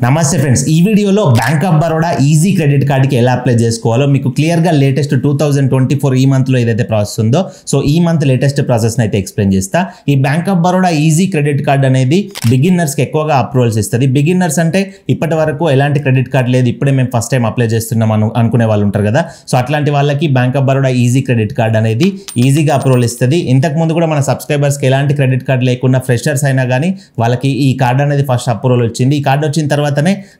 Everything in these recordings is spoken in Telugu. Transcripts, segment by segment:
నమస్తే ఫ్రెండ్స్, ఈ వీడియోలో bank of Baroda easy credit కార్డ్కి ఎలా అప్లై చేసుకోవాలో మీకు క్లియర్గా లేటెస్ట్ 2024 ఈ మంత్లో ఏదైతే ప్రాసెస్ ఉందో సో ఈ మంత్ లేటెస్ట్ ప్రాసెస్ని అయితే ఎక్స్ప్లెయిన్ చేస్తా. ఈ bank of Baroda easy credit card అనేది బిగినర్స్కి ఎక్కువగా అప్రూవల్స్ ఇస్తుంది. బిగినర్స్ అంటే ఇప్పటి వరకు ఎలాంటి క్రెడిట్ కార్డ్ లేదు, ఇప్పుడే మేము ఫస్ట్ టైం అప్లై చేస్తున్నాం అనుకునే వాళ్ళు ఉంటారు కదా. సో అట్లాంటి వాళ్ళకి bank of Baroda easy credit card అనేది ఈజీగా అప్రూవల్ ఇస్తుంది. ఇంతకుముందు కూడా మన సబ్స్క్రైబర్స్కి ఎలాంటి క్రెడిట్ కార్డ్ లేకుండా ఫ్రెషర్స్ అయినా కానీ వాళ్ళకి ఈ కార్డ్ అనేది ఫస్ట్ అప్రూవల్ వచ్చింది. ఈ కార్డ్ వచ్చిన తర్వాతనే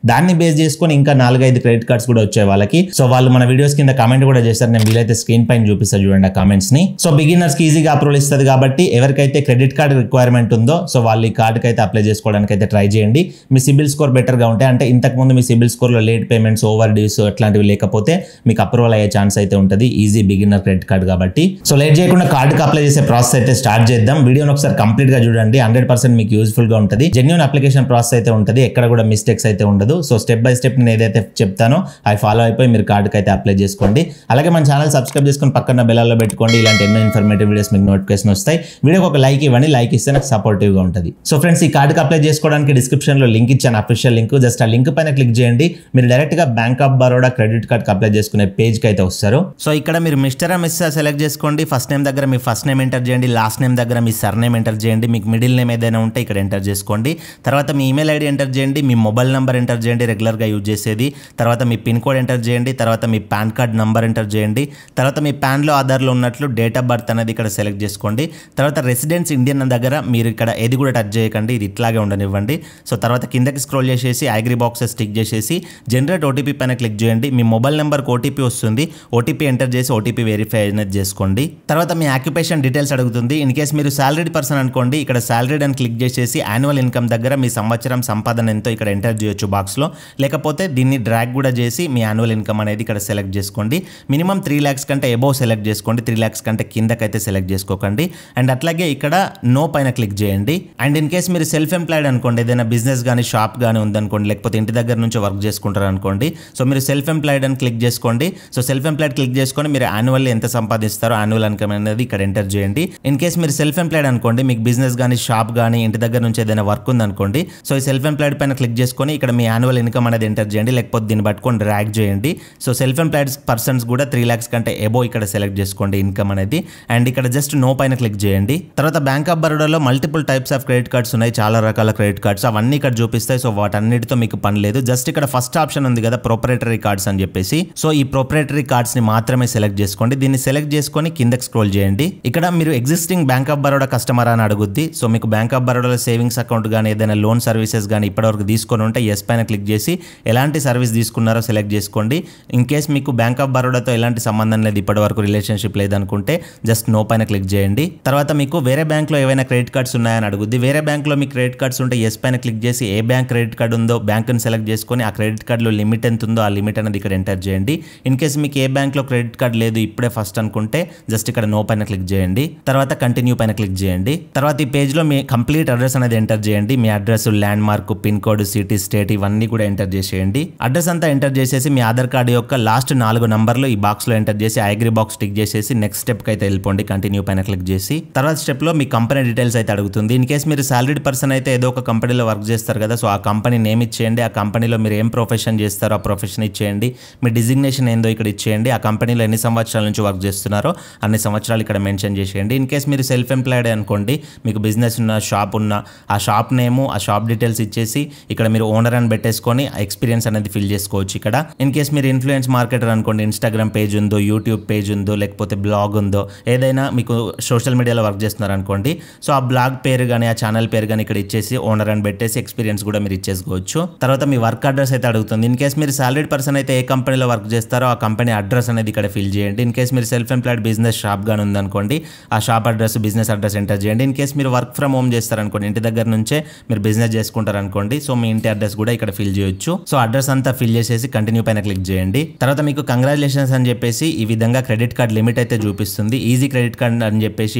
దాన్ని బేస్ చేసుకొని ఇంకా 4-5 క్రెడిట్ కార్డ్స్ కూడా వచ్చాయి వాళ్ళకి. సో వాళ్ళు మన వీడియోస్ కింద కామెంట్ కూడా చేస్తారు, నేను వీలైతే స్క్రీన్ పైన చూపిస్తా చూడండి ఆ కామెంట్స్ ని. సో బిగినర్స్ కి ఈజీగా అప్రూవల్ ఇస్తుంది కాబట్టి ఎవరికైతే క్రెడిట్ కార్డ్ రిక్వైర్మెంట్ ఉందో సో వాళ్ళు ఈ కార్డ్ కి అయితే అప్లై చేసుకోవడానికి అయితే ట్రై చేయండి. మీ సిబిల్ స్కోర్ బెటర్ గా ఉంటే, అంటే ఇంతకు ముందు మీ సిబిల్ స్కోర్ లో లేట్ పేమెంట్స్, ఓవర్ డ్యూస్ అట్లాంటివి లేకపోతే మీకు అప్రూవల్ అయ్యే ఛాన్స్ అయితే ఉంటుంది ఈజీ బిగినర్ క్రెడిట్ కార్డ్ కాబట్టి. సో లేట్ చేయకుండా కార్డుకి అప్లై చేసే ప్రాసెస్ అయితే స్టార్ట్ చేద్దాం. వీడియోని ఒకసారి కంప్లీట్ గా చూడండి, 100% మీకు యూస్ఫుల్ గా ఉంటుంది. జెన్యూన్ అప్లికేషన్ ప్రాసెస్ అయితే ఉంటుంది, ఎక్కడ కూడా మిస్టేక్స్ అయితే ఉండదు. సో స్టెప్ బై స్టెప్ నేను ఏదైతే చెప్తానో అవి ఫాలో అయిపోయి మీరు కార్డుకి అయితే అప్లై చేసుకోండి. అలాగే మన ఛానల్ సబ్స్క్రైబ్ చేసుకొని పక్కన బెల్లలో పెట్టుకోండి, ఇలాంటి ఎన్నో ఇన్ఫర్మేటివ్ వీడియోస్ మీకు నోటిఫికేషన్ వస్తాయి. వీడియోకి ఒక లైక్ ఇవ్వండి, లైక్ ఇస్తే నాకు సపోర్టివ్ గా ఉంటుంది. సో ఫ్రెండ్స్, ఈ కార్డుకి అప్లై చేసుకోవడానికి డిస్క్రిప్షన్ లో లింక్ ఇచ్చాను, అఫీషియల్ లింక్. జస్ట్ ఆ లింక్ పైన క్లిక్ చేయండి, మీరు డైరెక్ట్ గా bank of Baroda credit card apply చేసుకునే పేజ్ కి అయితే వస్తారు. సో ఇక్కడ మీరు మిస్టర్ మిస్సెస్ సెలెక్ట్ చేసుకోండి. ఫస్ట్ నేమ్ దగ్గర మీ ఫస్ట్ నేమ్ ఎంటర్ చేయండి, లాస్ట్ నేమ్ దగ్గర మీ సర్ నేమ్ ఎంటర్ చేయండి, మీకు మిడిల్ నేమ్ ఏదైనా ఉంటే ఇక్కడ ఎంటర్ చేసుకోండి. తర్వాత మీ ఈమెయిల్ ఐడి ఎంటర్ చేయండి, మీ మొబైల్ నెంబర్ ఎంటర్ చేయండి రెగ్యులర్గా యూజ్ చేసేది. తర్వాత మీ పిన్ కోడ్ ఎంటర్ చేయండి, తర్వాత మీ పాన్ కార్డ్ నంబర్ ఎంటర్ చేయండి. తర్వాత మీ ప్యాన్లో ఆధార్లో ఉన్నట్లు డేట్ ఆఫ్ బర్త్ అనేది ఇక్కడ సెలెక్ట్ చేసుకోండి. తర్వాత రెసిడెన్స్ ఇండియన్ దగ్గర మీరు ఇక్కడ ఏది కూడా టచ్ చేయకండి, ఇది ఇట్లాగే ఉండనివ్వండి. సో తర్వాత కిందకి స్క్రోల్ చేసేసి ఐగ్రీ బాక్సెస్ టిక్ చేసేసి జనరేట్ ఓటీపీ పైన క్లిక్ చేయండి. మీ మొబైల్ నెంబర్కి ఓటీపీ వస్తుంది, ఓటీపీ ఎంటర్ చేసి ఓటీపీ వెరిఫై అనేది చేసుకోండి. తర్వాత మీ ఆక్యుపేషన్ డీటెయిల్స్ అడుగుతుంది. ఇన్ కేస్ మీరు సాలరీడ్ పర్సన్ అనుకోండి, ఇక్కడ సాలరీడ్ అని క్లిక్ చేసేసి యాన్యువల్ ఇన్కమ్ దగ్గర మీ సంవత్సరం సంపాదన ఎంతో ఇక్కడ ఎంటర్ చేయొచ్చు బాక్స్లో. లేకపోతే దీన్ని డ్రాగ్ కూడా చేసి మీ యాన్యువల్ ఇన్కమ్ అనేది ఇక్కడ సెలెక్ట్ చేసుకోండి. మినిమం 3 lakhs కంటే ఎబోవ్ సెలెక్ట్ చేసుకోండి, 3 lakhs కంటే కిందకైతే సెలెక్ట్ చేసుకోకండి. అండ్ అట్లాగే ఇక్కడ నో పైన క్లిక్ చేయండి. అండ్ ఇన్ కేస్ మీరు సెల్ఫ్ ఎంప్లాయిడ్ అనుకోండి, ఏదైనా బిజినెస్ కానీ షాప్ కానీ ఉందనుకోండి, లేకపోతే ఇంటి దగ్గర నుంచి వర్క్ చేసుకుంటారు అనుకోండి, సో మీరు సెల్ఫ్ ఎంప్లాయిడ్ అని క్లిక్ చేసుకోండి. సో సెల్ఫ్ ఎంప్లాయిడ్ క్లిక్ చేసుకొని మీరు యాన్యువల్ ఎంత సంపాదిస్తారో యాన్యువల్ ఇన్కమ్ అనేది ఇక్కడ ఎంటర్ చేయండి. ఇన్ కేస్ మీరు సెల్ఫ్ ఎంప్లాయిడ్ అనుకోండి, మీకు బిజినెస్ కానీ షాప్ కానీ ఇంటి దగ్గర నుంచి ఏదైనా వర్క్ ఉందనుకోండి, సో ఈ సెల్ఫ్ ఎంప్లాయిడ్ పైన క్లిక్ చేసుకొని ఇక్కడ మీ యాన్యువల్ ఇన్కమ్ అనేది ఎంటర్ చేయండి, లేకపోతే దీన్ని పట్టుకొని డ్రాగ్ చేయండి. సో సెల్ఫ్ ఎంప్లాయిడ్ పర్సన్స్ కూడా 3 lakhs కంటే ఎబో ఇక్కడ సెలెక్ట్ చేసుకోండి ఇన్కమ్ అనేది. అండ్ ఇక్కడ జస్ట్ నో పైన క్లిక్ చేయండి. తర్వాత బ్యాంక్ ఆఫ్ బరోడాలో multiple types of credit cards ఉన్నాయి, చాలా రకాల క్రెడిట్ కార్డ్స్, అవన్నీ ఇక్కడ చూపిస్తాయి. సో వాటన్నిటితో మీకు పని లేదు. జస్ట్ ఇక్కడ ఫస్ట్ ఆప్షన్ ఉంది కదా ప్రొప్రైటరీ కార్డ్స్ అని చెప్పేసి, సో ఈ ప్రొప్రైటరీ కార్డ్స్ ని మాత్రమే సెలెక్ట్ చేసుకోండి. దీన్ని సెలెక్ట్ చేసుకొని కిందకి స్క్రోల్ చేయండి. ఇక్కడ మీరు existing bank of Baroda customer అని అడుగుద్ది. సో మీకు బ్యాంక్ ఆఫ్ బరోడాలో సేవింగ్స్ అకౌంట్ కానీ ఏదైనా లోన్ సర్వీసెస్ కానీ ఇప్పటివరకు తీసుకొని ఉంటే ఎస్ పైన క్లిక్ చేసి ఎలాంటి సర్వీస్ తీసుకున్నారో సెలెక్ట్ చేసుకోండి. ఇన్ కేస్ మీకు బ్యాంక్ ఆఫ్ బరోడాతో ఎలాంటి సంబంధం లేదు, ఇప్పటి వరకు రిలేషన్షిప్ లేదనుకుంటే జస్ట్ నో పైన క్లిక్ చేయండి. తర్వాత మీకు వేరే బ్యాంక్లో ఏవైనా క్రెడిట్ కార్డ్స్ ఉన్నాయని అడుగుద్ది. వేరే బ్యాంక్లో మీ క్రెడిట్ కార్డ్స్ ఉంటే ఎస్ పైన క్లిక్ చేసి ఏ బ్యాంక్ క్రెడిట్ కార్డ్ ఉందో బ్యాంక్ని సెలెక్ట్ చేసుకొని ఆ క్రెడిట్ కార్డులో లిమిట్ ఎంత ఉందో ఆ లిమిట్ అనేది ఇక్కడ ఎంటర్ చేయండి. ఇన్ కేస్ మీకు ఏ బ్యాంక్లో క్రెడిట్ కార్డ్ లేదు, ఇప్పుడే ఫస్ట్ అనుకుంటే జస్ట్ ఇక్కడ నో పైన క్లిక్ చేయండి. తర్వాత కంటిన్యూ పైన క్లిక్ చేయండి. తర్వాత ఈ పేజ్లో మీ కంప్లీట్ అడ్రస్ అనేది ఎంటర్ చేయండి. మీ address, landmark, pin code, city, state ఇవన్నీ కూడా ఎంటర్ చేసేయండి. అడ్రస్ అంతా ఎంటర్ చేసేసి మీ ఆధార్ కార్డు యొక్క లాస్ట్ 4 నంబర్లు ఈ బాక్స్ లో ఎంటర్ చేసి ఐగ్రీ బాక్స్ టిక్ చేసేసి నెక్స్ట్ స్టెప్ కి అయితే వెళ్ళిపోండి, కంటిన్యూ పైన క్లిక్ చేసి. తర్వాత స్టెప్ లో మీ కంపెనీ డీటెయిల్స్ అయితే అడుగుతుంది. ఇన్ కేస్ మీరు సాలరీడ్ పర్సన్ అయితే ఏదో ఒక కంపెనీలో వర్క్ చేస్తారు కదా, సో ఆ కంపెనీ నేమ్ ఇచ్చేయండి. ఆ కంపెనీలో మీరు ఏం ప్రొఫెషన్ చేస్తారో ఆ ప్రొఫెషన్ ఇచ్చేయండి. మీ డిజిగ్నేషన్ ఏందో ఇక్కడ ఇచ్చేయండి. ఆ కంపెనీలో ఎన్ని సంవత్సరాల నుంచి వర్క్ చేస్తున్నారో అన్ని సంవత్సరాలు ఇక్కడ మెన్షన్ చేసేయండి. ఇన్ కేస్ మీరు సెల్ఫ్ ఎంప్లాయిడ్ అనుకోండి, మీకు బిజినెస్ ఉన్న షాప్ ఉన్న ఆ షాప్ నేము, ఆ షాప్ డీటెయిల్స్ ఇచ్చేసి ఇక్కడ మీరు ఓనర్ అని పెట్టేసుకొని ఎక్స్పీరియన్స్ అనేది ఫిల్ చేసుకోవచ్చు ఇక్కడ. ఇన్ కేస్ మీరు ఇన్ఫ్లుయెన్స్ మార్కెటర్ అనుకోండి, ఇన్స్టాగ్రామ్ పేజ్ ఉందో, యూట్యూబ్ పేజ్ ఉందో, లేకపోతే బ్లాగ్ ఉందో, ఏదైనా మీకు సోషల్ మీడియాలో వర్క్ చేస్తున్నారు అనుకోండి, సో ఆ బ్లాగ్ పేరు కానీ ఆ ఛానల్ పేరు కానీ ఇక్కడ ఇచ్చేసి ఓనర్ అని పెట్టేసి ఎక్స్పీరియన్స్ కూడా మీరు ఇచ్చేసుకోవచ్చు. తర్వాత మీ వర్క్ అడ్రస్ అయితే అడుగుతుంది. ఇన్ కేస్ మీరు సాలరీడ్ పర్సన్ అయితే ఏ కంపెనీలో వర్క్ చేస్తారో ఆ కంపెనీ అడ్రస్ అనేది ఇక్కడ ఫిల్ చేయండి. ఇన్ కేస్ మీరు సెల్ఫ్ ఎంప్లాయిడ్ బిజినెస్ షాప్ గానీ ఉందనుకోండి, ఆ shop address, business address enter చేయండి. ఇన్ కేస్ మీరు వర్క్ ఫ్రమ్ హోమ్ చేస్తారనుకోండి, ఇంటి దగ్గర నుంచే మీరు బిజినెస్ చేసుకుంటారు అనుకోండి, సో మీ ఇంటి అడ్రస్ కూడా ఇక్కడ ఫిల్ చేయొచ్చు. సో అడ్రస్ అంతా ఫిల్ చేసేసి కంటిన్యూ పైన క్లిక్ చేయండి. తర్వాత మీకు కంగ్రాచులేషన్స్ అని చెప్పేసి ఈ విధంగా క్రెడిట్ కార్డ్ లిమిట్ అయితే చూపిస్తుంది. ఈజీ క్రెడిట్ కార్డ్ అని చెప్పేసి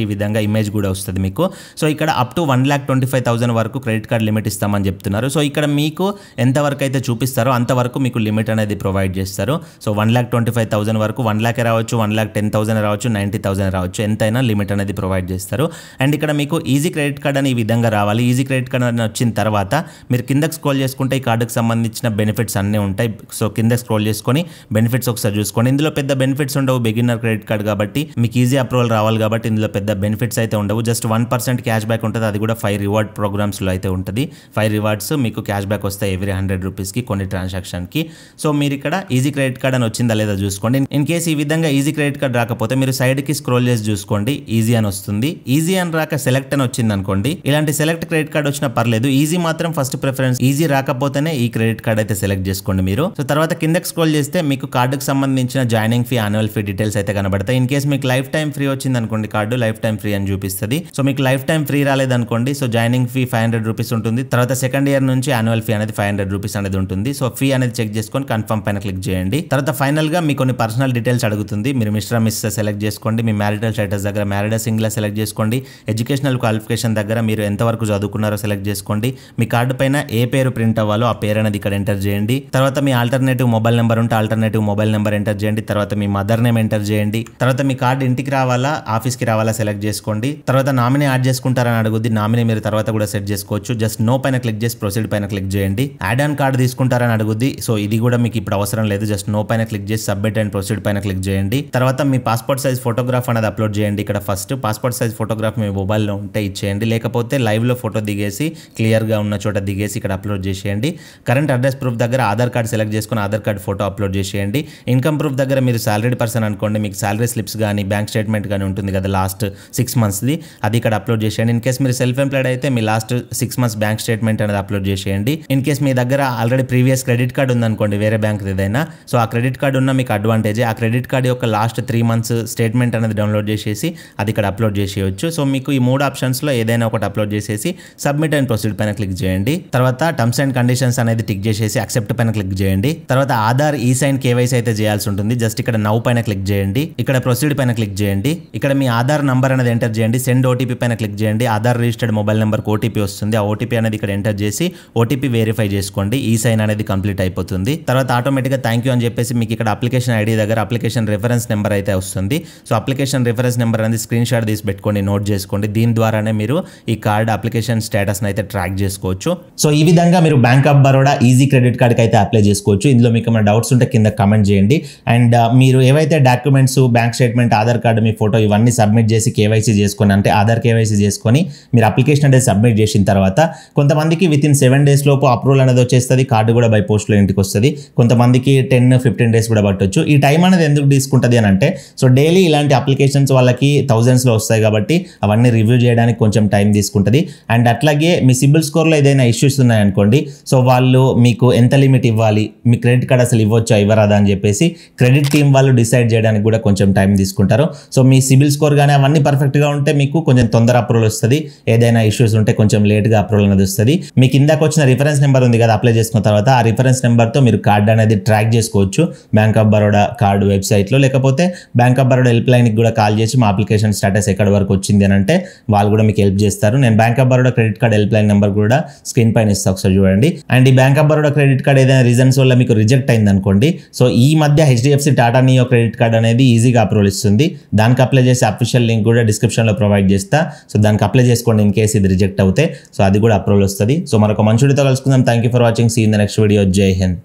ఈ విధంగా ఇమేజ్ కూడా వస్తుంది మీకు. సో ఇక్కడ అప్ టు 1,25,000 వరకు క్రెడిట్ కార్డ్ లిమిట్ ఇస్తామని చెప్తున్నారు. సో ఇక్కడ మీకు ఎంతవరకు అయితే చూపిస్తారో అంతవరకు మీకు లిమిట్ అనేది ప్రొవైడ్ చేస్తారు. సో 1,25,000 వరకు, 1 lakh రావచ్చు, 1,10,000 రావచ్చు, 90,000 రావచ్చు, ఎంతైనా లిమిట్ అనేది ప్రొవైడ్ చేస్తారు. అండ్ ఇక్కడ మీకు ఈజీ క్రెడిట్ కార్డ్ అని ఈ విధంగా రావాలి. ఈజీ క్రెడిట్ కార్డ్ అని వచ్చిన తర్వాత మీరు కిందకి స్క్రోల్ చేసుకుంటే ఈ కార్డుకి సంబంధించిన బెనిఫిట్స్ అన్నీ ఉంటాయి. సో కింద స్క్రోల్ చేసుకొని బెనిఫిట్స్ ఒకసారి చూసుకోండి. ఇందులో పెద్ద బెనిఫిట్స్ ఉండవు, బిగినర్ క్రెడిట్ కార్డ్ కాబట్టి మీకు ఈజీ అప్రూవల్ రావాలి కాబట్టి ఇందులో పెద్ద బెనిఫిట్స్ అయితే ఉండవు. జస్ట్ 1% క్యాష్ బ్యాక్ ఉంటుంది, అది కూడా 5 రివార్డ్ ప్రోగ్రామ్స్లో అయితే ఉంటుంది. 5 రివార్డ్స్ మీకు క్యాష్ బ్యాక్ వస్తాయి ఎవ్రీ 100 రూపీస్కి కొన్ని ట్రాన్సాక్షన్కి. సో మీరు ఇక్కడ ఈజీ క్రెడిట్ కార్డ్ అని వచ్చిందా లేదా చూసుకోండి. ఇన్ కేసు ఈ విధంగా ఈజీ క్రెడిట్ కార్డ్ రాకపోతే మీరు సైడ్కి స్క్రోల్ చేసి చూసుకోండి, ఈజీ అని వస్తుంది. ఈజీ అని రాక సెలెక్ట్ అని వచ్చింది అనుకోండి, ఇలాంటి సెలెక్ట్ క్రెడిట్ కార్డ్ వచ్చినా పర్లేదు, ఈజీ మాత్రం ఫస్ట్ ప్రిఫరెన్స్. ఈజీ రాకపోతేనే ఈ క్రెడిట్ కార్డ్ అయితే సెలెక్ట్ చేసుకోండి మీరు. సో తర్వాత కిందకి స్క్రోల్ చేస్తే మీకు కార్డుకి సంబంధించిన joining fee, annual fee details అయితే కనబడతాయి. ఇన్ కేసు మీకు లైఫ్ టైం ఫ్రీ వచ్చింది అనుకోండి, కార్డు లైఫ్ టైం ఫ్రీ అని చూపిస్తుంది. సో మీకు లైఫ్ టైం ఫ్రీ రాలేదనుకోండి, సో జాయినింగ్ ఫీ 500 రూపీస్ ఉంటుంది. తర్వాత సెకండ్ ఇయర్ నుంచి యాన్యువల్ ఫీ అనేది 500 రూపీస్ అనేది ఉంటుంది. సో ఫీ అనేది చెక్ చేసుకొని కన్ఫర్మ్ పైన క్లిక్ చేయండి. తర్వాత ఫైనల్ గా మీ కొన్ని పర్సనల్ డీటెయిల్స్ అడుగుతుంది. మీరు మిస్టర్ మిస్ సెలెక్ట్ చేసుకోండి. మీ మ్యారిటల్ స్టేటస్ దగ్గర మ్యారీడ్ సింగిల్ సెలెక్ట్ చేసుకోండి. ఎడ్యుకేషనల్ క్వాలిఫికేషన్ దగ్గర మీరు ఎంతవరకు చదువుకున్నారో సెలెక్ట్ చేసుకోండి. మీ కార్డు పైన ఏ పేరు ప్రింట్ అవ్వాలో ఆ పేరు అనేది ఇక్కడ ఎంటర్ చేయండి. తర్వాత మీ ఆల్టర్నేటివ్ మొబైల్ నెంబర్ ఉంటే ఆల్టర్నేటివ్ మొబైల్ నెంబర్ ఎంటర్ చేయండి. తర్వాత మీ మదర్ నేమ్ ఎంటర్ చేయండి. తర్వాత మీ కార్డు ఇంటికి రావాలా ఆఫీస్కి రావాలా సెలెక్ట్ చేసుకోండి. తర్వాత నామినీ యాడ్ చేసుకుంటారని అడుగుద్ది, నామినీ మీరు తర్వాత కూడా సెట్ చేసుకోవచ్చు. జస్ట్ నో పైన క్లిక్ చేసి ప్రొసీడ్ పైన క్లిక్ చేయండి. యాడ్ ఆన్ కార్డు తీసుకుంటారని అడుగుద్ది, సో ఇది కూడా మీకు ఇప్పుడు అవసరం లేదు. జస్ట్ నో పైన క్లిక్ చేసి సబ్మిట్ అండ్ ప్రొసీడ్ పైన క్లిక్ చేయండి. తర్వాత మీ పాస్పోర్ట్ సైజ్ ఫోటోగ్రాఫ్ అనేది అప్లోడ్ చేయండి. ఇక్కడ ఫస్ట్ పాస్పోర్ట్ సైజ్ ఫోటోగ్రాఫ్ మీ మొబైల్లో ఉంటే ఇచ్చేయండి, లేకపోతే లైవ్లో ఫోటో దిగేసి క్లియర్గా ఉన్న చోట దిగేసి ఇక్కడ అప్లోడ్ చేసేయండి. కరెంట్ అడ్రస్ ప్రూఫ్ దగ్గర ఆధార్ కార్డ్ సెలెక్ట్ చేసుకుని ఆధార్ కార్డ్ ఫోటో అప్లోడ్ చేసేయండి. ఇన్కమ్ ప్రూఫ్ దగ్గర మీరు సాలరీడ్ పర్సన్ అనుకోండి, మీకు సాలరీ స్లిప్స్ కానీ బ్యాంక్ స్టేట్మెంట్ కానీ ఉంటుంది కదా లాస్ట్ 6 మంత్స్ది, అది ఇక్కడ అప్లోడ్ చేసేయండి. ఇన్ కేసు మీరు సెల్ఫ్ ఎంప్లాయిడ్ అయితే మీ లాస్ట్ 6 మంత్స్ బ్యాంక్ స్టేట్మెంట్ అనేది అప్లోడ్ చేసేయండి. ఇన్ కేసు మీ దగ్గర ఆల్రెడీ ప్రీవియస్ క్రెడిట్ కార్డ్ ఉందనుకోండి వేరే బ్యాంక్ ఏదైనా, సో ఆ క్రెడిట్ కార్డ్ ఉన్న మీకు అడ్వాంటేజ్, ఆ క్రెడిట్ కార్డ్ యొక్క లాస్ట్ 3 మంత్స్ స్టేట్మెంట్ అనేది డౌన్లోడ్ చేసేసి అది ఇక్కడ అప్లోడ్ చేసేయచ్చు. సో మీకు ఈ 3 ఆప్షన్స్లో ఏదైనా ఒకటి అప్లోడ్ చేసేసి సబ్మిట్ అండ్ ప్రొసీడ్ పైన క్లిక్ చేయండి. తర్వాత టర్మ్స్ అండ్ కండిషన్స్ అనేది టిక్ చేసేసి యాక్సెప్ట్ పైన క్లిక్ చేయండి. తర్వాత ఆధార్ ఈ సైన్ కేవైసీ అయితే చేయాల్సి ఉంటుంది. జస్ట్ ఇక్కడ నౌ పైన క్లిక్ చేయండి, ఇక్కడ ప్రొసీడ్ పైన క్లిక్ చేయండి. ఇక్కడ మీ ఆధార్ నంబర్ అనేది ఎంటర్ చేయండి. సెండ్ ఓటీపీ పైన క్లిక్ చేయండి. ఆధార్ రిజిస్టర్డ్ మొబైల్ నెంబర్కి ఓటీపీ వస్తుంది. ఆ ఓటీపీ అనేది ఇక్కడ ఎంటర్ చేసి ఓటీపీ వెరిఫై చేసుకోండి. ఈ సైన్ అనేది కంప్లీట్ అయిపోతుంది. తర్వాత ఆటోమేటిక్గా థ్యాంక్ యూ అని చెప్పేసి మీకు ఇక్కడ అప్లికేషన్ ఐడి దగ్గర అప్లికేషన్ రిఫరెన్స్ నెంబర్ అయితే వస్తుంది. సో అప్లికేషన్ రిఫరెన్స్ నెంబర్ అనేది స్క్రీన్ షాట్ తీసి పెట్టుకోండి, నోట్ చేసుకోండి. దీని ద్వారానే మీరు ఈ కార్డ్ అప్లికేషన్ స్టేటస్ అయితే ట్రాక్ చేసుకోవచ్చు. సో ఈ విధంగా మీరు bank of Baroda easy credit కార్డ్కి అయితే అప్లై చేసుకోవచ్చు. ఇందులో మీకు ఏమైనా డౌట్స్ ఉంటే కింద కమెంట్ చేయండి. అండ్ మీరు ఏవైతే documents bank statement Aadhaar card మీ ఫోటో ఇవన్నీ సబ్మిట్ చేసి కేవైసీ చేసుకొని, అంటే ఆధార్ కేవైసీ చేసుకొని మీరు అప్లికేషన్ అనేది సబ్మిట్ చేసిన తర్వాత కొంతమందికి వితిన్ 7 days లోపు అప్రూవల్ అనేది వచ్చేస్తుంది. కార్డు కూడా బై పోస్ట్లో ఇంటికి వస్తుంది. కొంతమందికి 10-15 days కూడా పట్టొచ్చు. ఈ టైం అనేది ఎందుకు తీసుకుంటుంది అని అంటే, సో డైలీ ఇలాంటి అప్లికేషన్స్ వాళ్ళకి thousandsలో వస్తాయి కాబట్టి అవన్నీ రివ్యూ చేయడానికి కొంచెం టైం తీసుకుంటుంది. అండ్ అట్లాగే మీ సిబిల్ స్కోర్లో ఏదైనా ఇష్యూస్ ఉన్నాయనుకోండి, సో వాళ్ళు మీకు ఎంత లిమిట్ ఇవ్వాలి, మీ క్రెడిట్ కార్డ్ అసలు ఇవ్వచ్చా ఇవ్వరాదా అని చెప్పేసి క్రెడిట్ టీమ్ వాళ్ళు డిసైడ్ చేయడానికి కూడా కొంచెం టైం తీసుకుంటారు. సో మీ సిబిల్ స్కోర్ కానీ అవన్నీ పర్ఫెక్ట్గా ఉంటే మీకు కొంచెం తొందర అప్రూవల్ వస్తుంది. ఏదైనా ఇష్యూస్ ఉంటే కొంచెం లేట్గా అప్రూవల్ అనేది వస్తుంది. మీకు ఇందాక వచ్చిన రిఫరెన్స్ నెంబర్ ఉంది కదా అప్లై చేసుకున్న తర్వాత, ఆ రిఫరెన్స్ నెంబర్తో మీరు కార్డ్ అనేది ట్రాక్ చేసుకోవచ్చు బ్యాంక్ ఆఫ్ బరోడా కార్డు వెబ్సైట్లో. లేకపోతే బ్యాంక్ ఆఫ్ బరోడా హెల్ప్ లైన్కి కూడా కాల్ చేసి మా అప్లికేషన్ స్టేటస్ ఎక్కడి వరకు వచ్చింది అని అంటే వాళ్ళు కూడా మీకు హెల్ప్ చేస్తారు. నేను bank of Baroda credit card help line number కూడా స్క్రీన్ పైన ఇస్తాను, ఒకసారి చూడండి. అండ్ ఈ bank of Baroda credit card ఏదైనా రీజన్స్ వల్ల మీకు రిజెక్ట్ అయింది అనుకోండి, సో ఈ మధ్య HDFC Tata neo credit card అనేది ఈజీగా అప్రూవల్ ఇస్తుంది. దానికి అప్లై చేసే అఫీషియల్ లింక్ కూడా డిస్క్రిప్షన్లో ప్రొవైడ్ చేస్తా. సో దానికి అప్లై చేసుకోండి ఇన్ కేసు ఇది రిజెక్ట్ అవుతే. సో అది కూడా అప్రూవల్ వస్తుంది. సో మరొక మంచి వీడియోతో కలుసుకుందాం. Thank you for watching. See in the next video. Jai Hind.